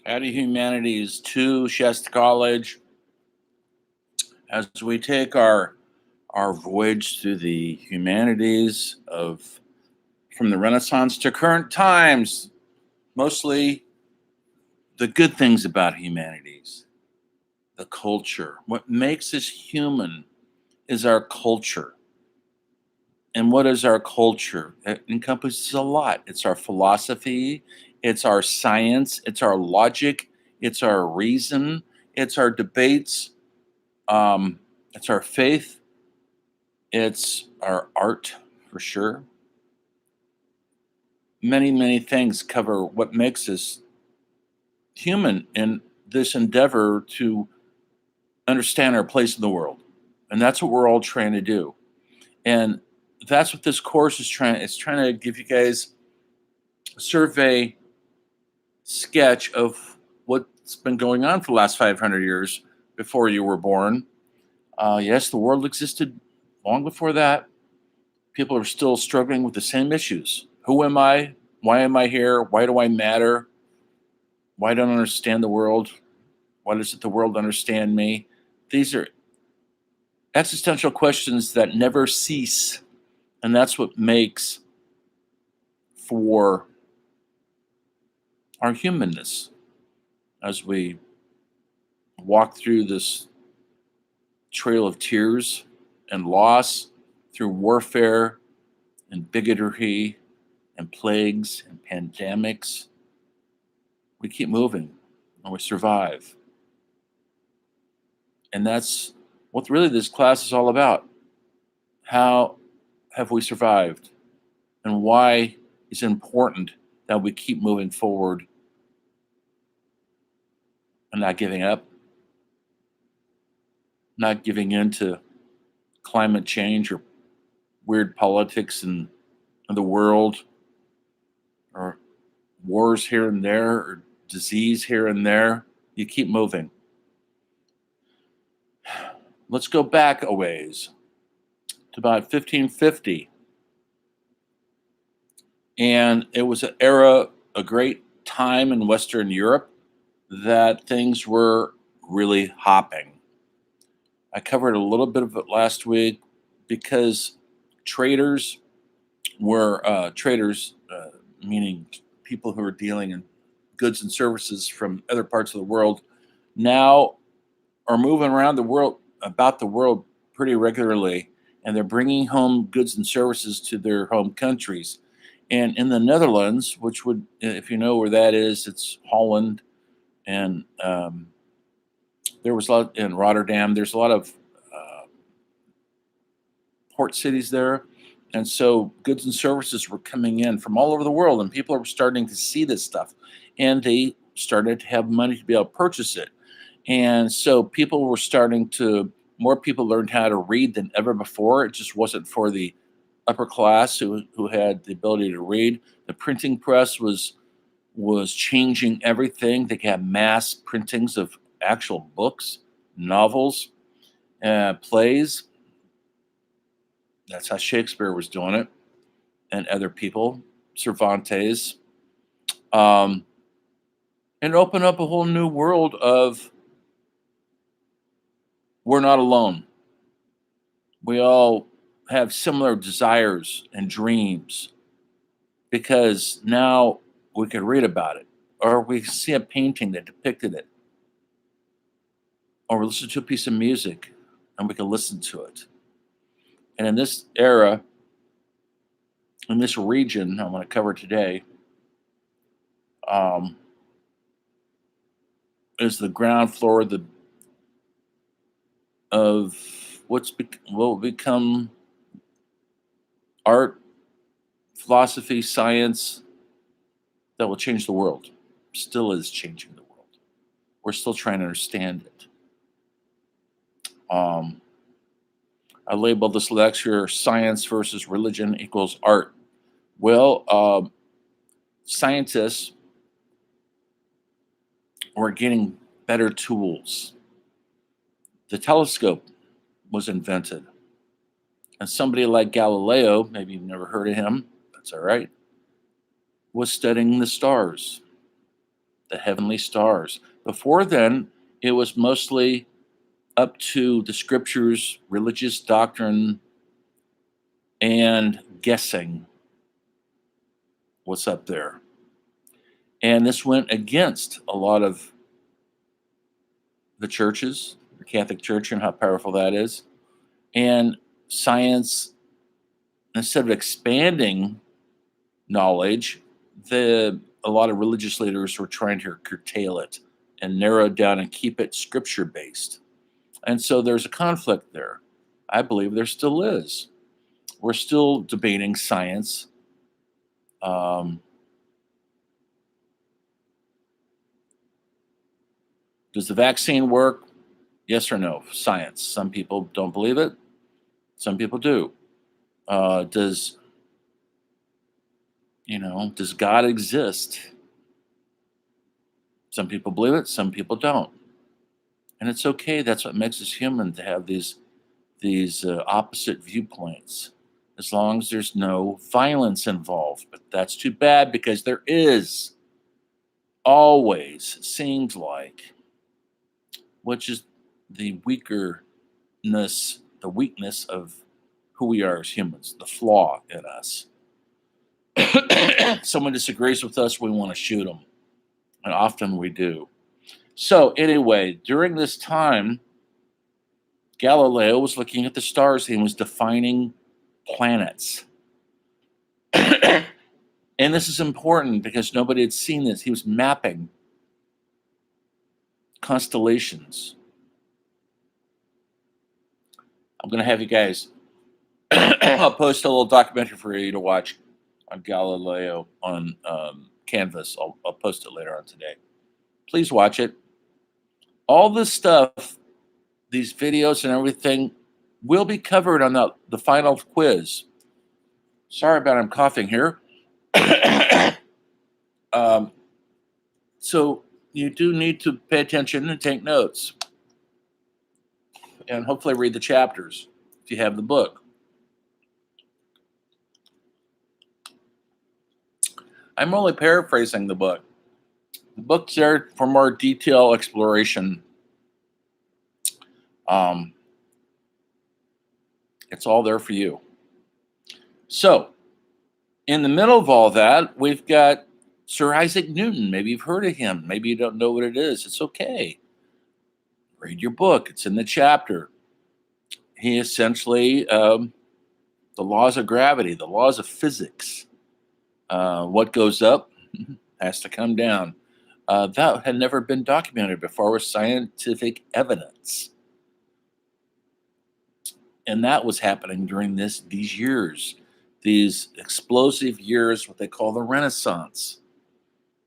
Howdy Humanities to Shasta College as we take our voyage through the humanities of from the Renaissance to current times, mostly the good things about humanities, the culture. What makes us human is our culture. And what is our culture? It encompasses a lot. It's our philosophy, it's our science, it's our logic, it's our reason, it's our debates, um, it's our faith, it's our art for sure. Many things cover what makes us human in this endeavor to understand our place in the world. And that's what we're all trying to do. And that's what this course is trying. It's trying to give you guys a survey sketch of what's been going on for the last 500 years before you were born. Yes, the world existed long before that. People are still struggling with the same issues. Who am I? Why am I here? Why do I matter? Why don't I understand the world? Why doesn't the world understand me? These are existential questions that never cease. And that's what makes for our humanness as we walk through this trail of tears and loss, through warfare and bigotry and plagues and pandemics. We keep moving and we survive. And that's what really this class is all about. How have we survived? And why is it important that we keep moving forward and not giving up, not giving in to climate change or weird politics in the world, or wars here and there, or disease here and there. You keep moving. Let's go back a ways to about 1550. And it was an era, a great time in Western Europe that things were really hopping. I covered a little bit of it last week because traders traders, meaning people who are dealing in goods and services from other parts of the world, now are moving around the world, about the world pretty regularly, and they're bringing home goods and services to their home countries. And in the Netherlands, which would, if you know where that is, it's Holland, and there was a lot in Rotterdam. There's a lot of uh, port cities there. And so goods and services were coming in from all over the world, and people were starting to see this stuff. And they started to have money to be able to purchase it. And so people were starting to, more people learned how to read than ever before. It just wasn't for the upper class who had the ability to read. The printing press was changing everything. They had mass printings of actual books, novels, plays. That's how Shakespeare was doing it, and other people, Cervantes, um, and open up a whole new world of we're not alone. We all have similar desires and dreams because now we can read about it, or we see a painting that depicted it, or we listen to a piece of music and we can listen to it. And in this era, in this region I want to cover today, um, is the ground floor of what will become art, philosophy, science that will change the world. Still is changing the world. We're still trying to understand it. Um, I labeled this lecture "Science versus Religion equals Art." Well, scientists were getting better tools. The telescope was invented, and somebody like Galileo, maybe you've never heard of him, that's all right, was studying the stars. the heavenly stars. Before then, it was mostly up to the scriptures, religious doctrine, and guessing what's up there. And this went against a lot of the churches, the Catholic Church, and how powerful that is. And science, instead of expanding knowledge, a lot of religious leaders were trying to curtail it and narrow it down and keep it scripture based. And so there's a conflict there. I believe there still is. We're still debating science. Does the vaccine work? Yes or no? Science. Some people don't believe it. Some people do. Does God exist? Some people believe it. Some people don't. And it's okay. That's what makes us human, to have these opposite viewpoints, as long as there's no violence involved. But that's too bad, because there is always, seems like, which is the weakness of who we are as humans, the flaw in us. Someone disagrees with us, we want to shoot them. And often we do. So anyway, during this time, Galileo was looking at the stars. He was defining planets. And this is important because nobody had seen this. He was mapping constellations. I'm going to have you guys, I'll post a little documentary for you to watch on Galileo on Canvas. I'll post it later on today. Please watch it. All this stuff, these videos and everything, will be covered on the final quiz. Sorry about I'm coughing here. So you do need to pay attention and take notes. And hopefully read the chapters if you have the book. I'm only paraphrasing the book. The book's there for more detailed exploration. It's all there for you. So, in the middle of all that, we've got Sir Isaac Newton. Maybe you've heard of him. Maybe you don't know what it is. It's okay. Read your book. It's in the chapter. He essentially, the laws of gravity, the laws of physics. What goes up has to come down. That had never been documented before with scientific evidence. And that was happening during these years, these explosive years, what they call the Renaissance,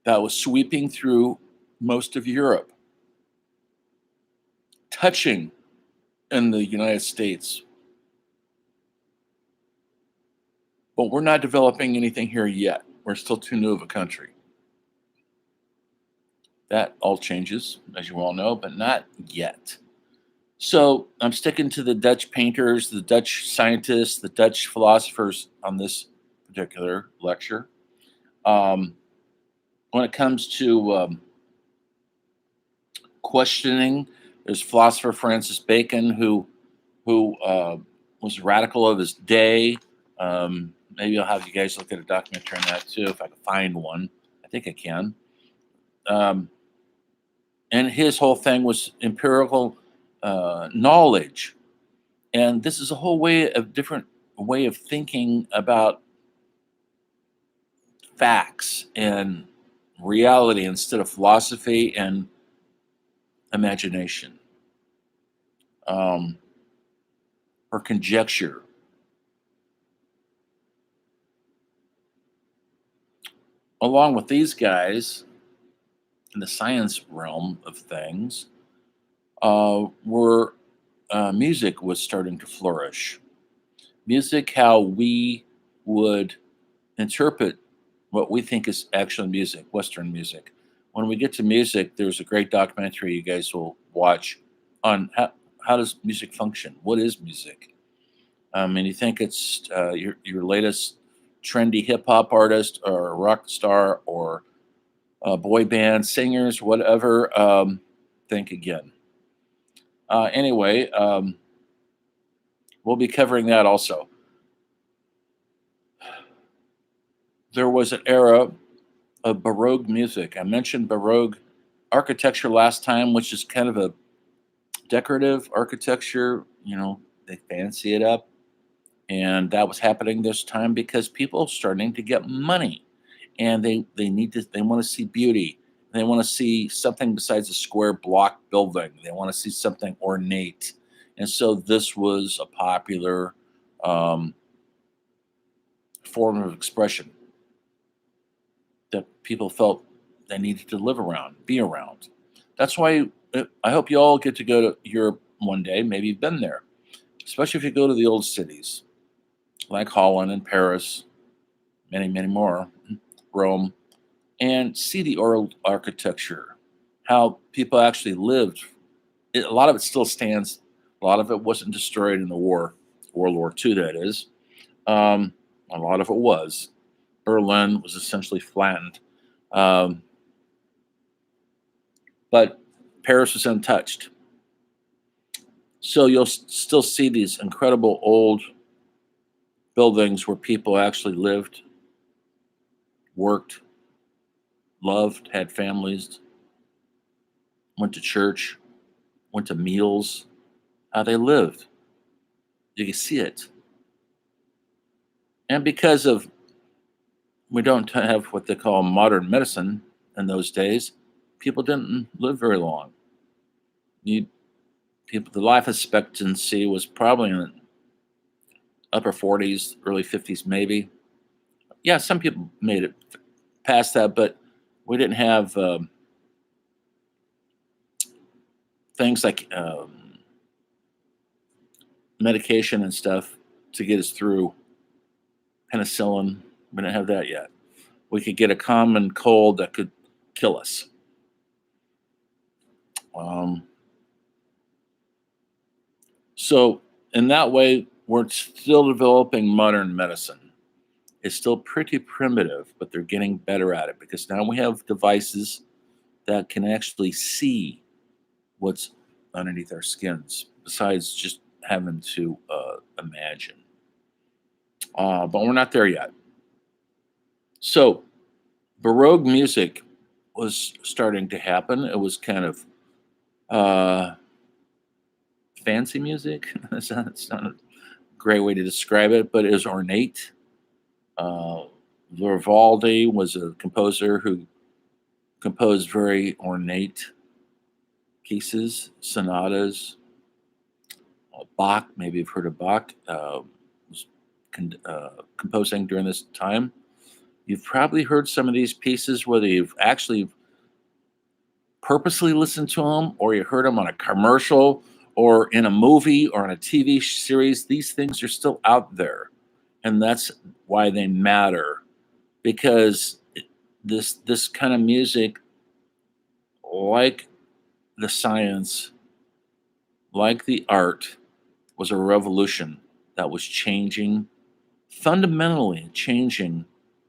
that was sweeping through most of Europe, touching in the United States. But we're not developing anything here yet. We're still too new of a country. That all changes, as you all know, but not yet. So I'm sticking to the Dutch painters, the Dutch scientists, the Dutch philosophers on this particular lecture. When it comes to questioning, there's philosopher Francis Bacon, who was radical of his day. Maybe I'll have you guys look at a documentary on that too, if I can find one. I think I can. And his whole thing was empirical knowledge. And this is a whole different way of thinking about facts and reality instead of philosophy and imagination or conjecture. Along with these guys in the science realm of things, music was starting to flourish. Music, how we would interpret what we think is actually music, Western music. When we get to music, there's a great documentary you guys will watch on how does music function? What is music? And you think it's your latest trendy hip hop artist or rock star or boy band singers, whatever. Think again. Anyway, we'll be covering that also. There was an era of Baroque music. I mentioned Baroque architecture last time, which is kind of a decorative architecture. They fancy it up. And that was happening this time because people are starting to get money, and they want to see beauty. They want to see something besides a square block building. They want to see something ornate. And so this was a popular um, form of expression that people felt they needed to live around, be around. That's why I hope you all get to go to Europe one day. Maybe you've been there, especially if you go to the old cities like Holland and Paris, many, many more, Rome, and see the old architecture, how people actually lived. A lot of it still stands. A lot of it wasn't destroyed in the war, World War II, that is. Um, a lot of it was. Berlin was essentially flattened. Um, but Paris was untouched. So you'll still see these incredible old buildings where people actually lived, worked, loved, had families, went to church, went to meals, how they lived. You can see it. And because of we don't have what they call modern medicine in those days, people didn't live very long. You the life expectancy was probably in the upper 40s, early 50s, maybe. Yeah, some people made it past that, but we didn't have things like medication and stuff to get us through. Penicillin, we didn't have that yet. We could get a common cold that could kill us. Um, so, in that way, we're still developing modern medicine. It's still pretty primitive, but they're getting better at it because now we have devices that can actually see what's underneath our skins, besides just having to imagine. But we're not there yet. So, Baroque music was starting to happen. It was kind of uh, fancy music. It's not a great way to describe it, but it was ornate. Uh, Vivaldi was a composer who composed very ornate pieces, sonatas. Bach, maybe you've heard of Bach, was composing during this time. You've probably heard some of these pieces, whether you've actually purposely listened to them or you heard them on a commercial or in a movie or on a TV series. These things are still out there, and that's why they matter, because this kind of music, like the science, like the art, was a revolution that was changing, fundamentally changing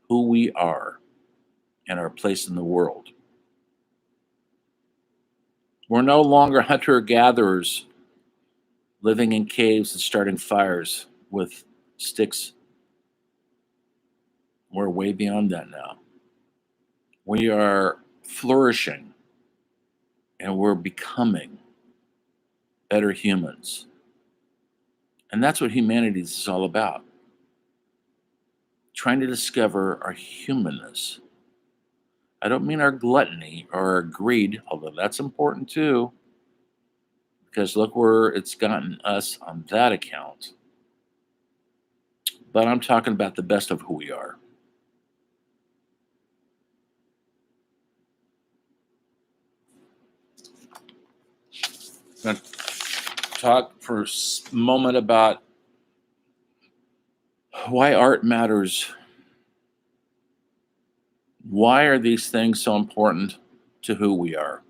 who we are and our place in the world. We're no longer hunter gatherers living in caves and starting fires with sticks. We're way beyond that now. We are flourishing and we're becoming better humans. And that's what humanity is all about, trying to discover our humanness. I don't mean our gluttony or our greed, although that's important too, because look where it's gotten us on that account. But I'm talking about the best of who we are. I'm going to talk for a moment about why art matters. Why are these things so important to who we are?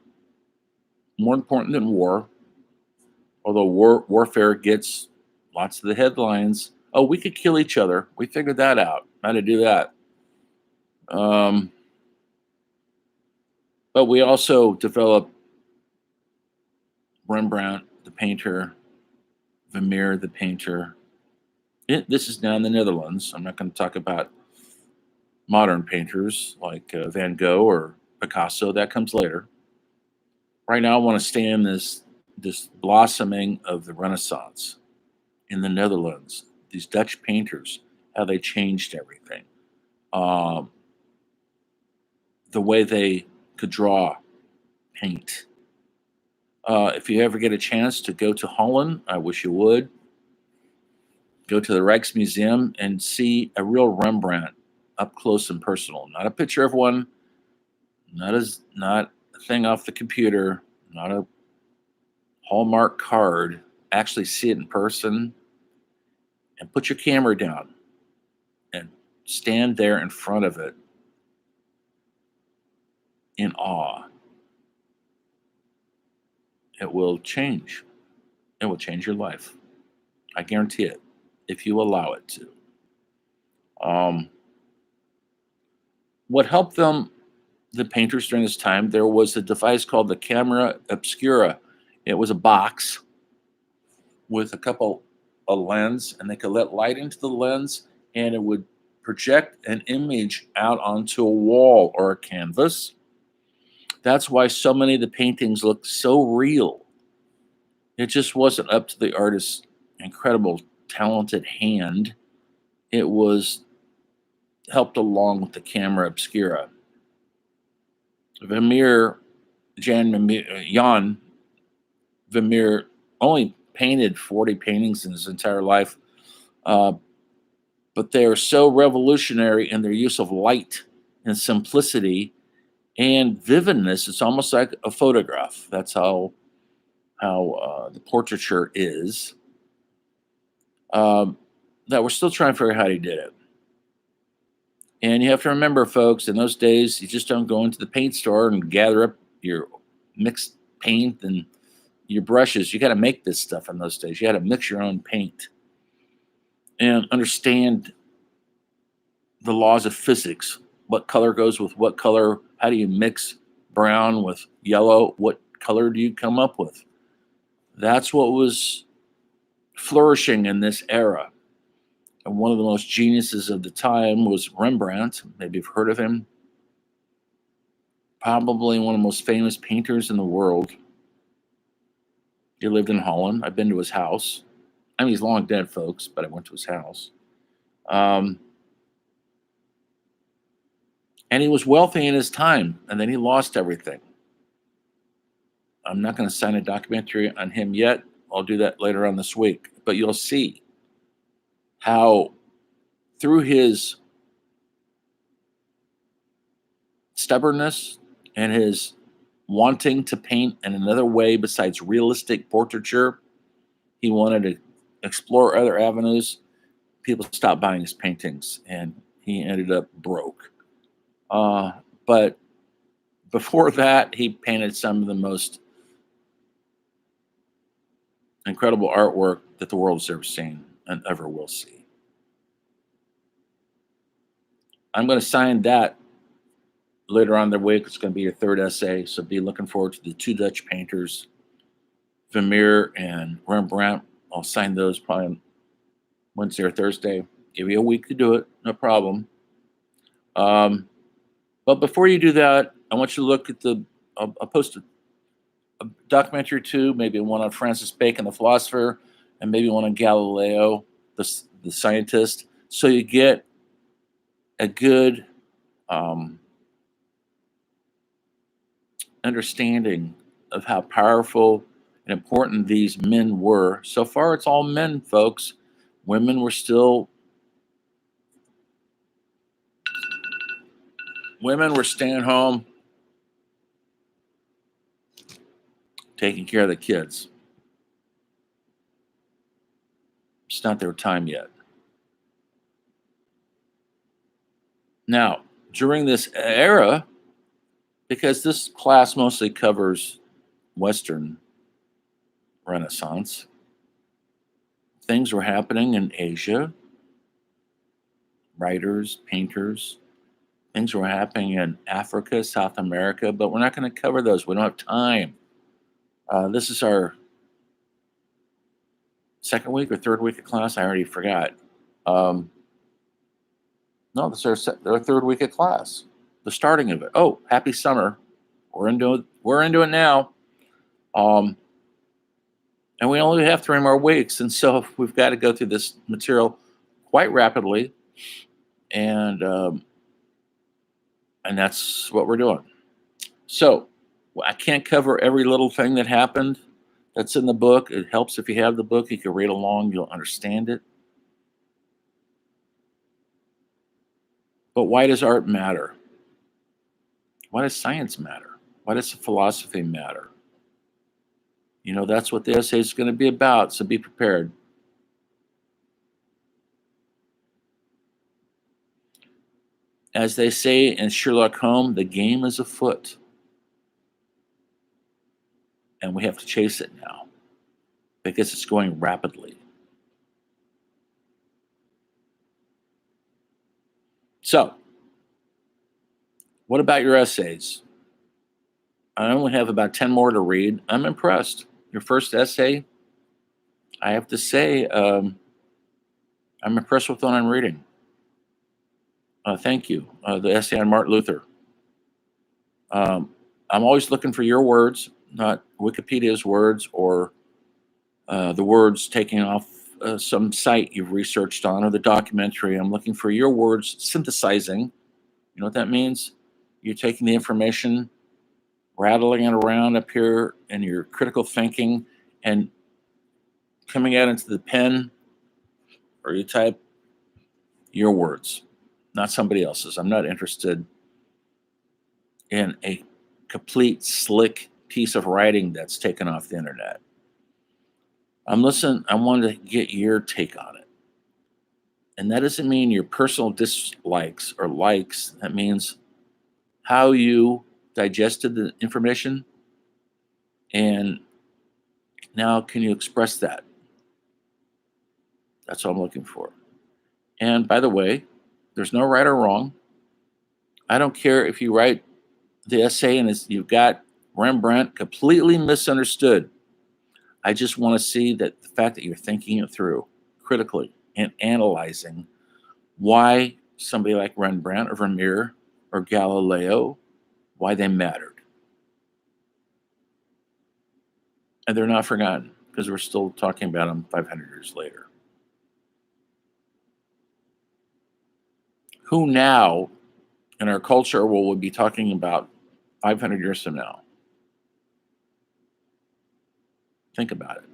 More important than war, although warfare gets lots of the headlines. Oh, we could kill each other. We figured that out, how to do that. Um, But we also developed Rembrandt, the painter, Vermeer, the painter. This is now in the Netherlands. I'm not going to talk about modern painters like Van Gogh or Picasso. That comes later. Right now, I want to stay in this blossoming of the Renaissance in the Netherlands. These Dutch painters, how they changed everything. Um, the way they could draw, paint. If you ever get a chance to go to Holland, I wish you would. Go to the Rijksmuseum and see a real Rembrandt up close and personal. Not a picture of one, not a thing off the computer, not a Hallmark card. Actually see it in person and put your camera down and stand there in front of it in awe. It will change. It will change your life. I guarantee it, if you allow it to. Um, what helped them, the painters during this time, there was a device called the camera obscura. It was a box with a lens, and they could let light into the lens, and it would project an image out onto a wall or a canvas. That's why so many of the paintings look so real. It just wasn't up to the artist's incredible, talented hand. It was helped along with the camera obscura. Vermeer, Jan Vermeer only painted 40 paintings in his entire life, uh, but they are so revolutionary in their use of light and simplicity and vividness. It's almost like a photograph. That's how the portraiture is. That we're still trying to figure out how he did it. And you have to remember, folks, in those days, you just don't go into the paint store and gather up your mixed paint and your brushes. You got to make this stuff in those days. You got to mix your own paint and understand the laws of physics. What color goes with what color? How do you mix brown with yellow? What color do you come up with? That's what was flourishing in this era. And one of the most geniuses of the time was Rembrandt. Maybe you've heard of him. Probably one of the most famous painters in the world. He lived in Holland. I've been to his house. I mean, he's long dead, folks, but I went to his house. And he was wealthy in his time, and then he lost everything. I'm not going to sign a documentary on him yet. I'll do that later on this week. But you'll see how through his stubbornness and his wanting to paint in another way besides realistic portraiture, he wanted to explore other avenues. People stopped buying his paintings, and he ended up broke. But before that, he painted some of the most incredible artwork that the world has ever seen and ever will see. I'm going to sign that later on the week. It's going to be your third essay, so be looking forward to the two Dutch painters, Vermeer and Rembrandt. I'll sign those probably on Wednesday or Thursday. Give you a week to do it, no problem. But before you do that, I want you to look at I'll post a documentary or two, maybe one on Francis Bacon, the philosopher, and maybe one on Galileo, the scientist, so you get a good understanding of how powerful and important these men were. So far, it's all men, folks. Women were staying home, taking care of the kids. It's not their time yet. Now, during this era, because this class mostly covers Western Renaissance, things were happening in Asia. Writers, painters, things were happening in Africa, South America, but we're not going to cover those. We don't have time. This is our second week or third week of class. I already forgot. No, this is our third week of class, the starting of it. Oh, happy summer. We're into it now. And we only have 3 more weeks. And so we've got to go through this material quite rapidly. And that's what we're doing. So I can't cover every little thing that happened that's in the book. It helps if you have the book. You can read along. You'll understand it. But why does art matter? Why does science matter? Why does philosophy matter? That's what the essay is going to be about, so be prepared. As they say in Sherlock Holmes, the game is afoot. And we have to chase it now because it's going rapidly. So, what about your essays? I only have about 10 more to read. I'm impressed. Your first essay, I have to say, I'm impressed with what I'm reading. Thank you. The essay on Martin Luther. I'm always looking for your words, not Wikipedia's words or the words taken off some site you've researched on or the documentary. I'm looking for your words synthesizing. You know what that means? You're taking the information, rattling it around up here in your critical thinking and coming out into the pen, or you type your words, not somebody else's. I'm not interested in a complete slick piece of writing that's taken off the internet. I wanted to get your take on it. And that doesn't mean your personal dislikes or likes. That means how you digested the information. And now can you express that? That's what I'm looking for. And by the way, there's no right or wrong. I don't care if you write the essay and you've got Rembrandt completely misunderstood. I just want to see that the fact that you're thinking it through critically and analyzing why somebody like Rembrandt or Vermeer or Galileo, why they mattered. And they're not forgotten because we're still talking about them 500 years later. Who now in our culture will we be talking about 500 years from now? Think about it.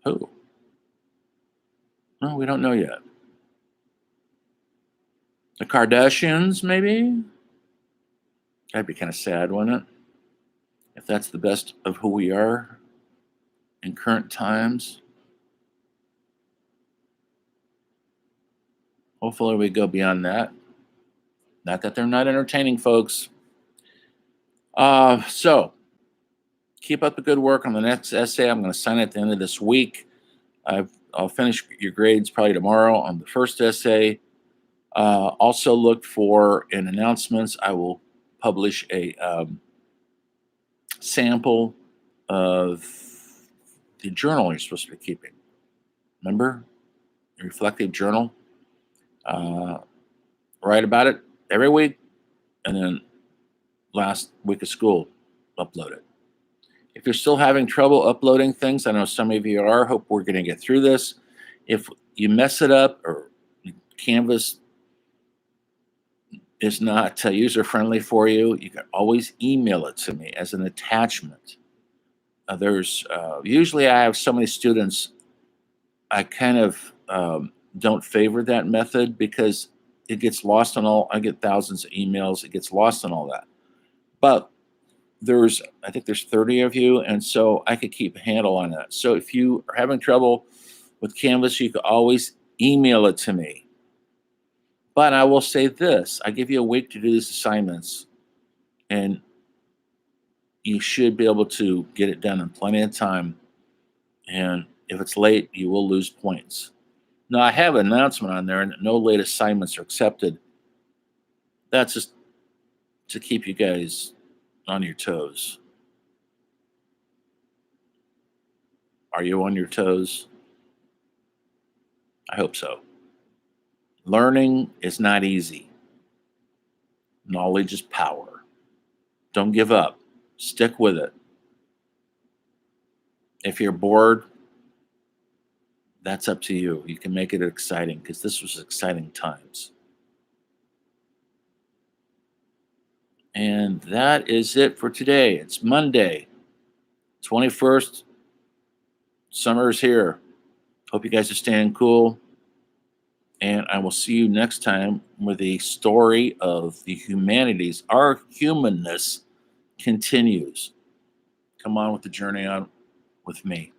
Who? Well, we don't know yet. The Kardashians, maybe? That'd be kind of sad, wouldn't it? If that's the best of who we are in current times. Hopefully we go beyond that. Not that they're not entertaining, folks. So keep up the good work on the next essay. I'm going to sign it at the end of this week. I'll finish your grades probably tomorrow on the first essay. Also look for in announcements. I will publish a sample of the journal you're supposed to be keeping. Remember? The reflective journal. Write about it every week, and then last week of school, upload it. If you're still having trouble uploading things, I know some of you are, hope we're going to get through this. If you mess it up or Canvas is not user-friendly for you, you can always email it to me as an attachment. Usually I have so many students, I kind of don't favor that method because it gets lost on I get thousands of emails, it gets lost on all that. But I think there's 30 of you, and so I could keep a handle on that. So if you are having trouble with Canvas, you can always email it to me. But I will say this, I give you a week to do these assignments, and you should be able to get it done in plenty of time. And if it's late, you will lose points. Now, I have an announcement on there, and no late assignments are accepted. That's just to keep you guys on your toes. Are you on your toes? I hope so. Learning is not easy. Knowledge is power. Don't give up. Stick with it. If you're bored, that's up to you. You can make it exciting because this was exciting times. And that is it for today. It's Monday, 21st. Summer is here. Hope you guys are staying cool. And I will see you next time with a story of the humanities. Our humanness continues. Come on with the journey on with me.